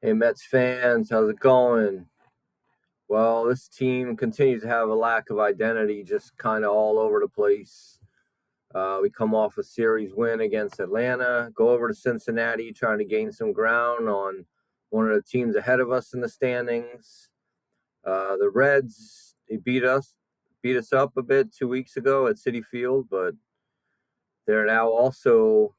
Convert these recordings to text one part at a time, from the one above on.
Hey, Mets fans, how's it going? Well, this team continues to have a lack of identity, just kind of all over the place. We come off a series win against Atlanta, go over to Cincinnati, trying to gain some ground on one of the teams ahead of us in the standings. The Reds, they beat us up a bit 2 weeks ago at Citi Field, but they're now also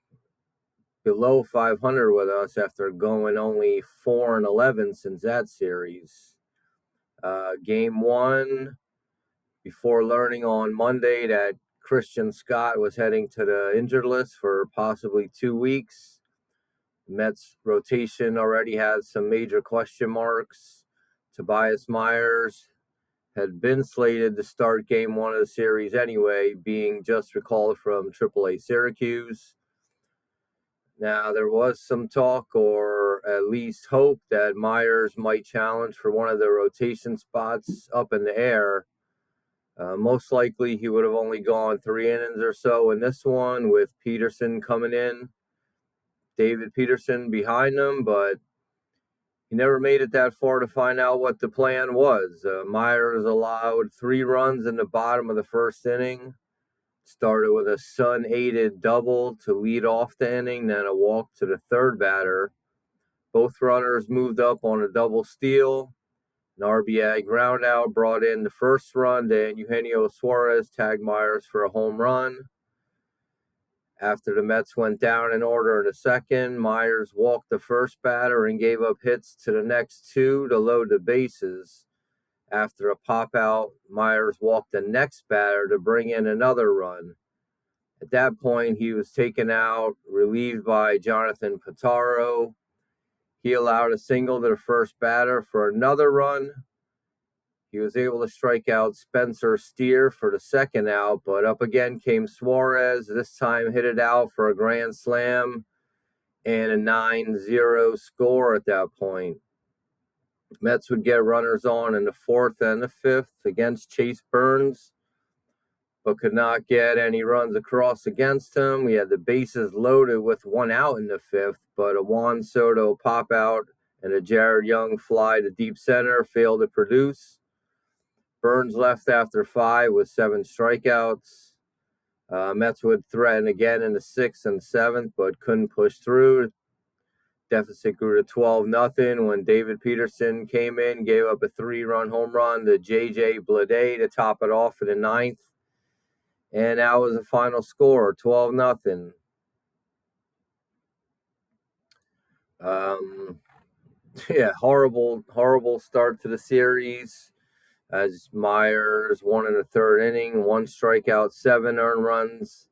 below 500 with us after going only 4-11 since that series. Game one, before learning on Monday that Christian Scott was heading to the injured list for possibly 2 weeks. Mets rotation already had some major question marks. Tobias Myers had been slated to start game one of the series anyway, being just recalled from AAA Syracuse. Now, there was some talk, or at least hope, that Myers might challenge for one of the rotation spots up in the air. Most likely, he would have only gone 3 innings or so in this one, with Peterson coming in, David Peterson behind him, but he never made it that far to find out what the plan was. Myers allowed 3 runs in the bottom of the first inning. Started with a Sun-aided double to lead off the inning, then a walk to the third batter. Both runners moved up on a double steal. An RBI ground out brought in the first run. Then Eugenio Suarez tagged Myers for a home run. After the Mets went down in order in the second, Myers walked the first batter and gave up hits to the next 2 to load the bases. After a pop-out, Myers walked the next batter to bring in another run. At that point, he was taken out, relieved by Jonathan Pitaro. He allowed a single to the first batter for another run. He was able to strike out Spencer Steer for the second out, but up again came Suarez. This time hit it out for a grand slam and a 9-0 score at that point. Mets would get runners on in the fourth and the fifth against Chase Burns, but could not get any runs across against him. We had the bases loaded with 1 out in the fifth, but a Juan Soto pop out and a Jared Young fly to deep center failed to produce. Burns left after 5 with 7 strikeouts. Mets would threaten again in the 6th and 7th, but couldn't push through. Deficit grew to 12-0 when David Peterson came in, gave up a 3-run home run to J.J. Bleday to top it off in the 9th. And that was the final score, 12-0. Horrible start to the series, as Myers won in the third inning, 1 strikeout, 7 earned runs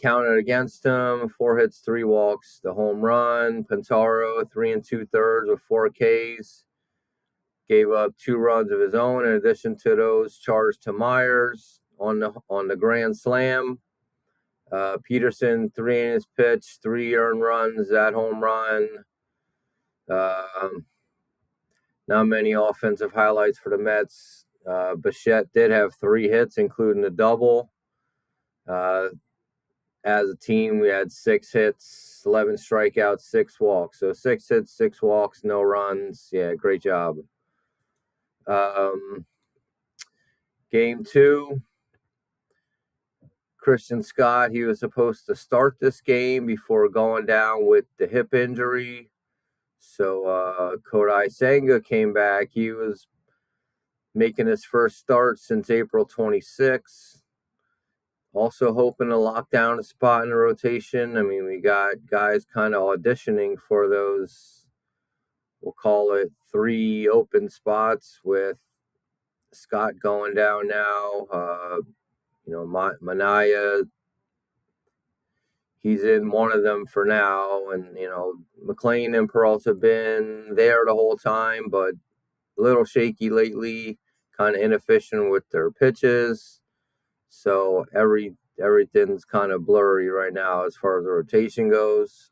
counted against him, 4 hits, 3 walks, the home run. Pintaro, 3 2/3 with 4 Ks. Gave up 2 runs of his own in addition to those charged to Myers on the grand slam. Peterson, 3 innings pitched, 3 earned runs, that home run. Not many offensive highlights for the Mets. Bichette did have 3 hits, including the double. As a team, we had 6 hits, 11 strikeouts, 6 walks. So 6 hits, 6 walks, no runs. Yeah, great job. Game 2, Christian Scott, he was supposed to start this game before going down with the hip injury. So Kodai Senga came back. He was making his first start since April 26th. Also hoping to lock down a spot in the rotation. I mean, we got guys kind of auditioning for those, we'll call it 3 open spots, with Scott going down now. Manaya, he's in one of them for now. And, McLean and Peralta have been there the whole time, but a little shaky lately, kind of inefficient with their pitches. So everything's kind of blurry right now as far as the rotation goes.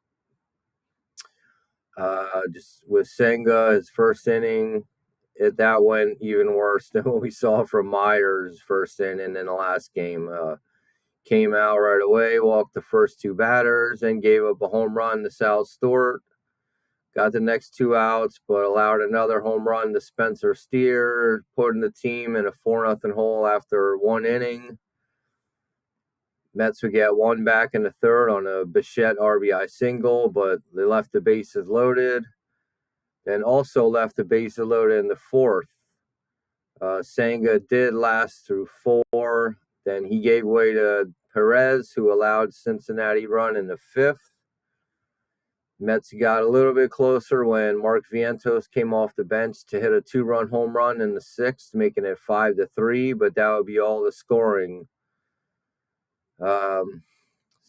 Just with Senga, his first inning, that went even worse than what we saw from Myers' first inning in the last game. Came out right away, walked the first 2 batters, and gave up a home run to Sal Stewart. got the next 2 outs, but allowed another home run to Spencer Steer, putting the team in a 4-0 hole after 1 inning. Mets would get 1 back in the 3rd on a Bichette RBI single, but they left the bases loaded. Then also left the bases loaded in the 4th. Senga did last through 4. Then he gave way to Perez, who allowed Cincinnati run in the 5th. Mets got a little bit closer when Mark Vientos came off the bench to hit a 2-run home run in the 6th, making it 5-3, but that would be all the scoring.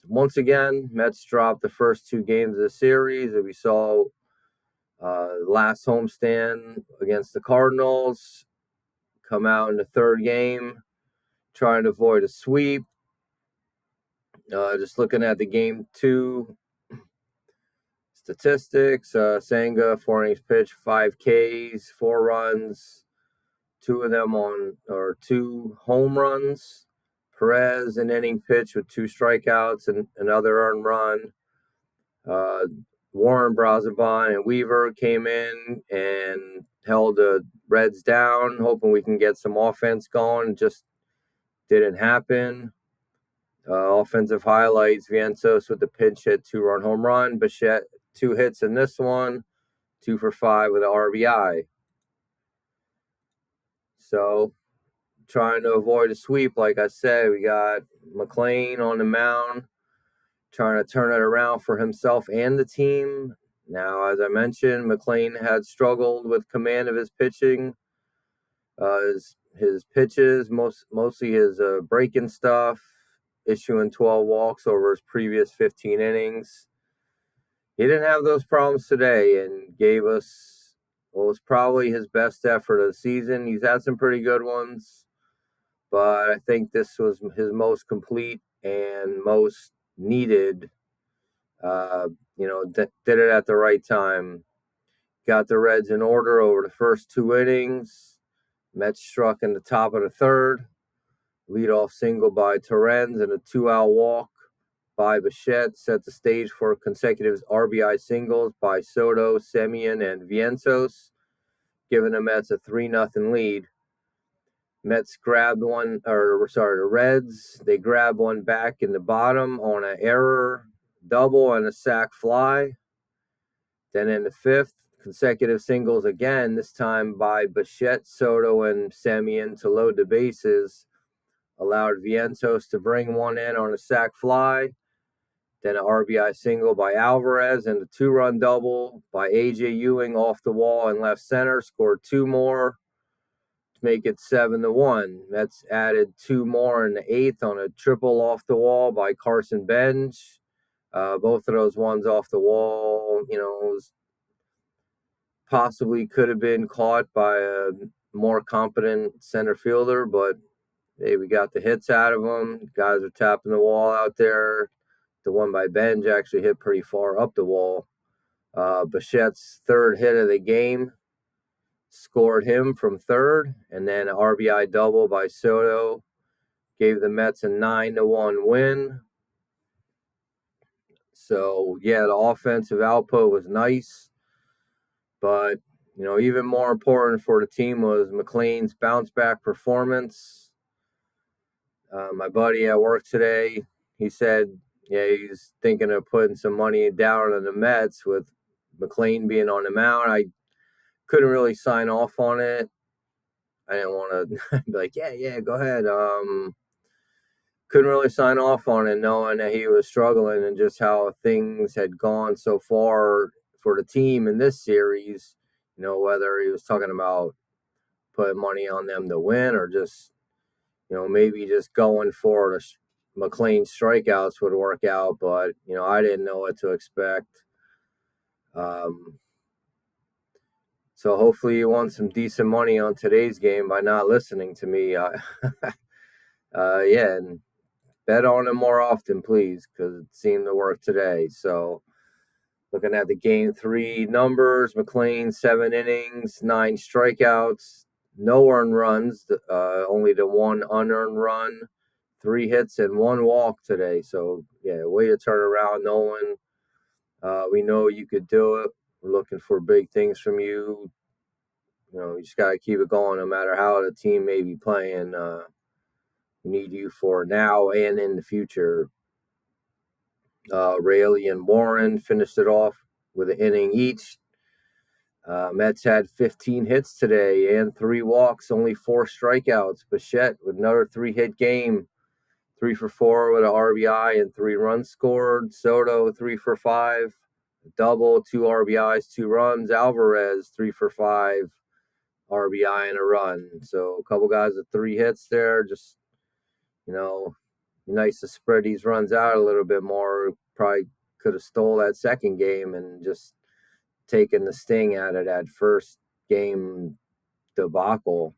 Once again, Mets dropped the first 2 games of the series. We saw last homestand against the Cardinals, come out in the 3rd game, trying to avoid a sweep. Just looking at the game 2 statistics, Senga, 4 innings pitched, 5 Ks, 4 runs, 2 of them or 2 home runs. Perez, an inning pitch with 2 strikeouts and another earned run. Warren, Brazoban, and Weaver came in and held the Reds down, hoping we can get some offense going. Just didn't happen. Offensive highlights, Vientos with the pinch hit 2-run home run. Bichette, 2 hits in this one, 2 for 5 with an RBI. So, trying to avoid a sweep, like I said, we got McLean on the mound, trying to turn it around for himself and the team. Now, as I mentioned, McLean had struggled with command of his pitching. His pitches, mostly his breaking stuff, issuing 12 walks over his previous 15 innings. He didn't have those problems today and gave us what was probably his best effort of the season. He's had some pretty good ones, but I think this was his most complete and most needed. Did it at the right time. Got the Reds in order over the first 2 innings. Mets struck in the top of the 3rd. Leadoff single by Torrens and a 2-out walk by Bichette set the stage for consecutive RBI singles by Soto, Semien, and Vientos, giving the Mets a 3-0 lead. The Reds, they grabbed one back in the bottom on an error double and a sac fly. Then in the 5th, consecutive singles again, this time by Bichette, Soto, and Semien to load the bases, allowed Vientos to bring one in on a sac fly. Then an RBI single by Alvarez and a 2-run double by A.J. Ewing off the wall in left center, scored 2 more to make it 7-1. Mets added 2 more in the 8th on a triple off the wall by Carson Bench. Both of those ones off the wall, possibly could have been caught by a more competent center fielder, but hey, we got the hits out of them. Guys are tapping the wall out there. The one by Benj actually hit pretty far up the wall. Bichette's 3rd hit of the game scored him from 3rd, and then an RBI double by Soto gave the Mets a 9-1 win. So, yeah, the offensive output was nice, but, even more important for the team was McLean's bounce-back performance. My buddy at work today, he said, he's thinking of putting some money down on the Mets with McLean being on the mound. I couldn't really sign off on it. I didn't want to be like, yeah, go ahead. Couldn't really sign off on it knowing that he was struggling and just how things had gone so far for the team in this series. Whether he was talking about putting money on them to win or just, maybe just going for the McLean strikeouts would work out, but I didn't know what to expect. So hopefully you won some decent money on today's game by not listening to me. And bet on it more often, please, because it seemed to work today. So looking at the game 3 numbers, McLean 7 innings, 9 strikeouts, no earned runs, only the 1 unearned run. 3 hits and 1 walk today. So, yeah, way to turn around, Nolan. We know you could do it. We're looking for big things from you. You just got to keep it going no matter how the team may be playing. We need you for now and in the future. Raley and Warren finished it off with an inning each. Mets had 15 hits today and 3 walks, only 4 strikeouts. Bichette with another 3-hit game, 3 for 4 with an RBI and 3 runs scored. Soto 3 for 5, double, 2 RBIs, 2 runs. Alvarez 3 for 5, RBI and a run. So a couple guys with 3 hits there. Just, nice to spread these runs out a little bit more. Probably could have stole that second game and just taken the sting out of that first game debacle.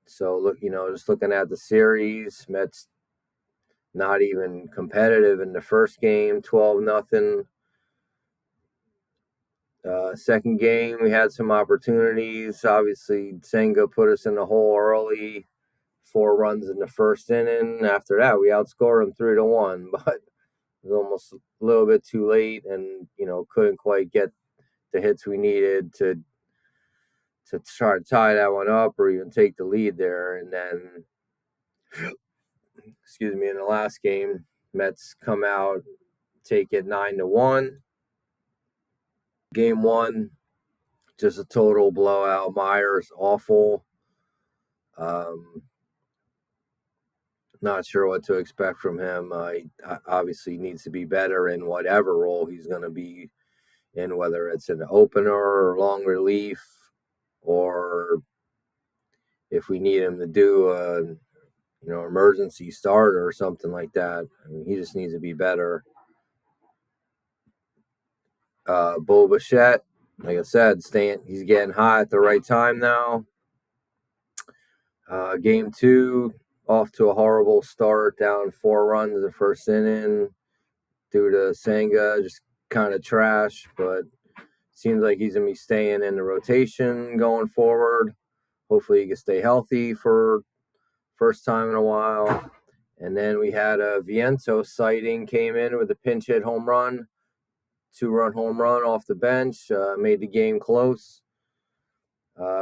So just looking at the series, Mets not even competitive in the first game, 12-0. Second game, we had some opportunities. Obviously, Senga put us in the hole early, 4 runs in the first inning. After that, we outscored them 3-1, but it was almost a little bit too late, and couldn't quite get the hits we needed to try to tie that one up or even take the lead there. And then, in the last game, Mets come out, take it 9-1. Game 1, just a total blowout. Myers, awful. Not sure what to expect from him. He obviously needs to be better in whatever role he's going to be in, whether it's an opener or long relief, or if we need him to do a emergency starter or something like that. I mean, he just needs to be better. Bo Bichette, like I said, he's getting hot at the right time now. Game 2, off to a horrible start, down 4 runs in the first inning due to Senga, just kind of trash, but seems like he's going to be staying in the rotation going forward. Hopefully he can stay healthy for first time in a while. And then we had a Vientos sighting, came in with a pinch hit home run, 2-run home run off the bench, made the game close.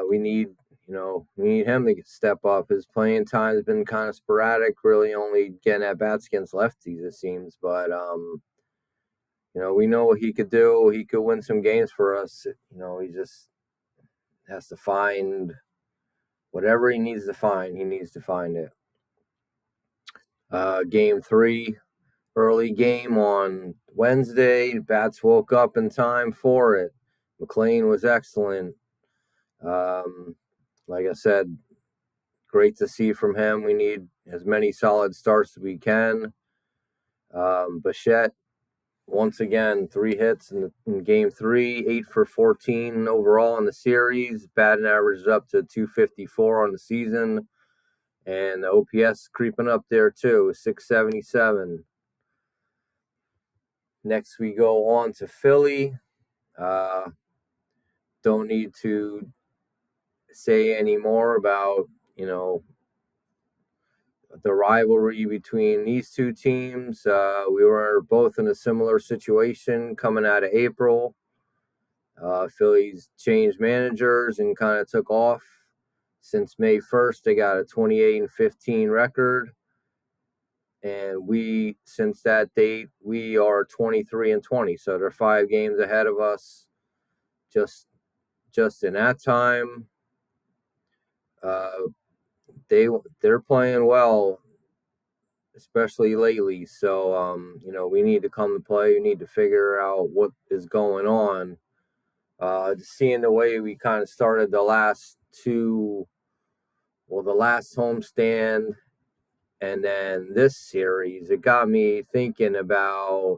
We need him to step up. His playing time has been kind of sporadic, really only getting at bats against lefties, it seems. But, we know what he could do. He could win some games for us. He just has to find whatever he needs to find. He needs to find it. Game 3, early game on Wednesday. Bats woke up in time for it. McLean was excellent. Like I said, great to see from him. We need as many solid starts as we can. Bichette, once again, 3 hits in game 3, 8 for 14 overall in the series. Batting average up to 254 on the season. And the OPS creeping up there too, 677. Next we go on to Philly. Don't need to say any more about, the rivalry between these two teams. We were both in a similar situation coming out of April. Phillies changed managers and kind of took off. Since May 1st, they got a 28-15 record. And since that date, we are 23-20. So they're 5 games ahead of us. Just in that time, they're playing well, especially lately. So we need to come to play. We need to figure out what is going on. Just seeing the way we kind of started the last homestand and then this series, it got me thinking about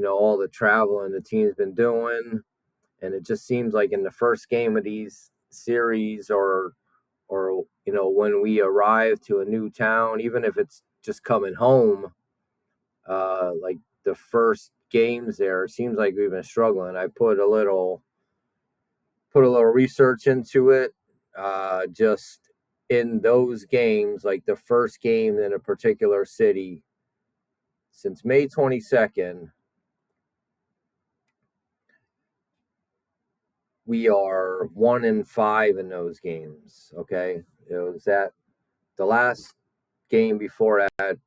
all the traveling the team's been doing. And it just seems like in the first game of these series or when we arrive to a new town, even if it's just coming home, like the first games there, it seems like we've been struggling. I put a little research into it. Just in those games, like the first game in a particular city, since May 22nd, we are 1-5 in those games. Okay, it was at the last game before that.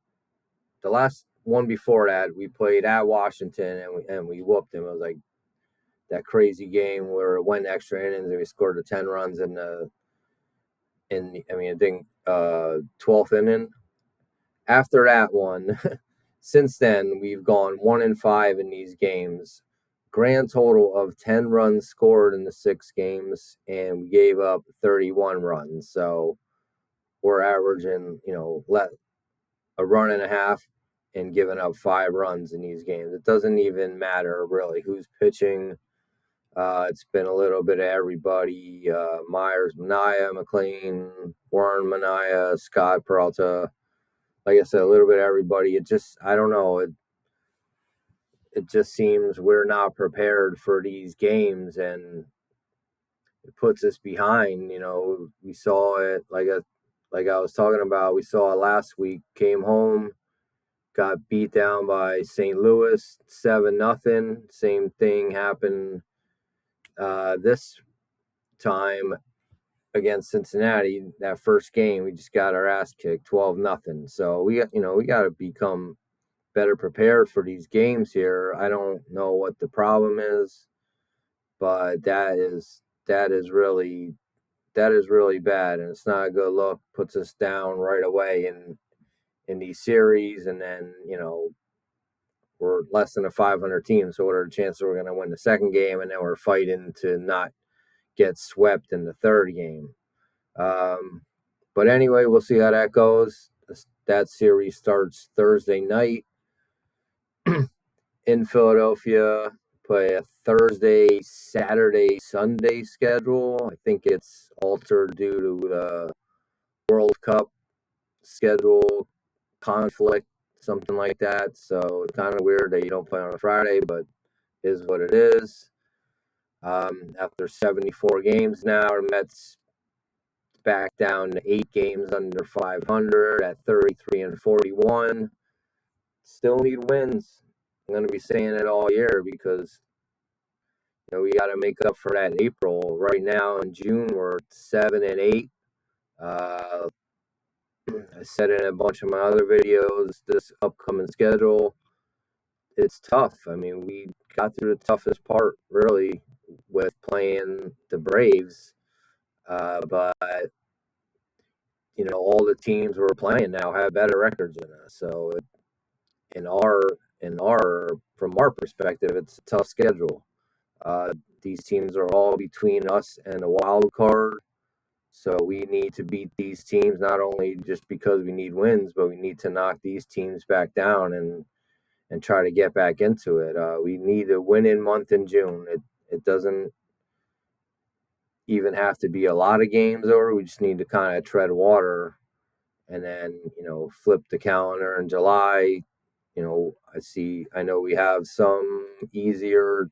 The last one before that, we played at Washington and we whooped them. It was like that crazy game where it went extra innings and we scored the 10 runs in I think 12th inning. After that one, since then we've gone 1-5 in these games. Grand total of 10 runs scored in the 6 games, and we gave up 31 runs. So we're averaging, a run and a half and giving up 5 runs in these games. It doesn't even matter really who's pitching. It's been a little bit of everybody. Myers, Manaea, McLean, Warren, Manaea, Scott, Peralta. Like I said, a little bit of everybody. I don't know. It just seems we're not prepared for these games, and it puts us behind. We saw it like I was talking about. We saw it last week. Came home, got beat down by St. Louis 7-0. Same thing happened this time against Cincinnati. That first game, we just got our ass kicked 12-0. So we got to become better prepared for these games here. I don't know what the problem is, but that is really bad, and it's not a good look. Puts us down right away in these series, and then we're less than a 500 team. So what are the chances we're going to win the second game, and then we're fighting to not get swept in the third game? But anyway, we'll see how that goes. That series starts Thursday night in Philadelphia. Play a Thursday, Saturday, Sunday schedule. I think it's altered due to the World Cup schedule conflict, something like that. So it's kind of weird that you don't play on a Friday, but it is what it is. After 74 games now, the Mets back down to 8 games under 500 at 33-41. Still need wins. I'm going to be saying it all year because we got to make up for that April. Right now in June, we're 7-8. I said it in a bunch of my other videos. This upcoming schedule, it's tough. I mean, we got through the toughest part really with playing the Braves, but all the teams we're playing now have better records than us. So from our perspective, it's a tough schedule. These teams are all between us and the wild card. So we need to beat these teams, not only just because we need wins, but we need to knock these teams back down and try to get back into it. We need a winning month in June. It doesn't even have to be a lot of games over. We just need to kind of tread water and then, flip the calendar in July. I know we have some easier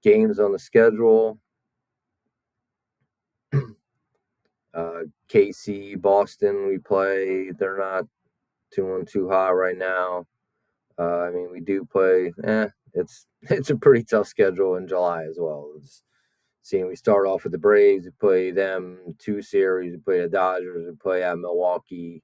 games on the schedule. KC, Boston, we play. They're not doing too hot right now. We do play. It's a pretty tough schedule in July as well. We start off with the Braves. We play them 2 series. We play the Dodgers. We play at Milwaukee,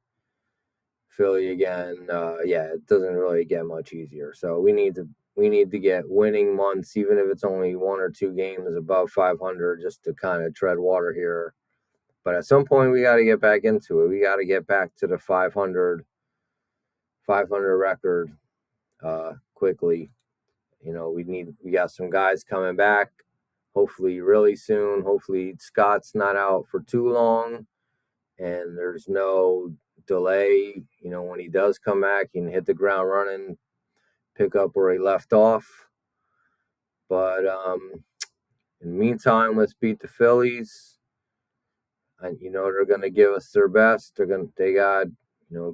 Philly again. It doesn't really get much easier. So we need to get winning months, even if it's only 1 or 2 games above 500, just to kind of tread water here. But at some point, we got to get back into it. We got to get back to the 500 record quickly. We got some guys coming back, hopefully really soon. Hopefully Scott's not out for too long, and there's no delay. When he does come back, he can hit the ground running, pick up where he left off. But in the meantime, let's beat the Phillies. And they're going to give us their best. They got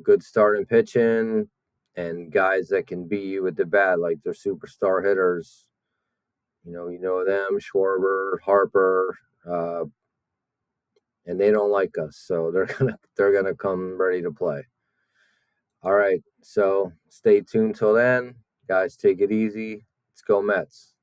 good starting pitching and guys that can beat you with the bat, like their superstar hitters. You know them, Schwarber, Harper, and they don't like us, so they're gonna come ready to play. All right, so stay tuned till then, guys. Take it easy. Let's go Mets.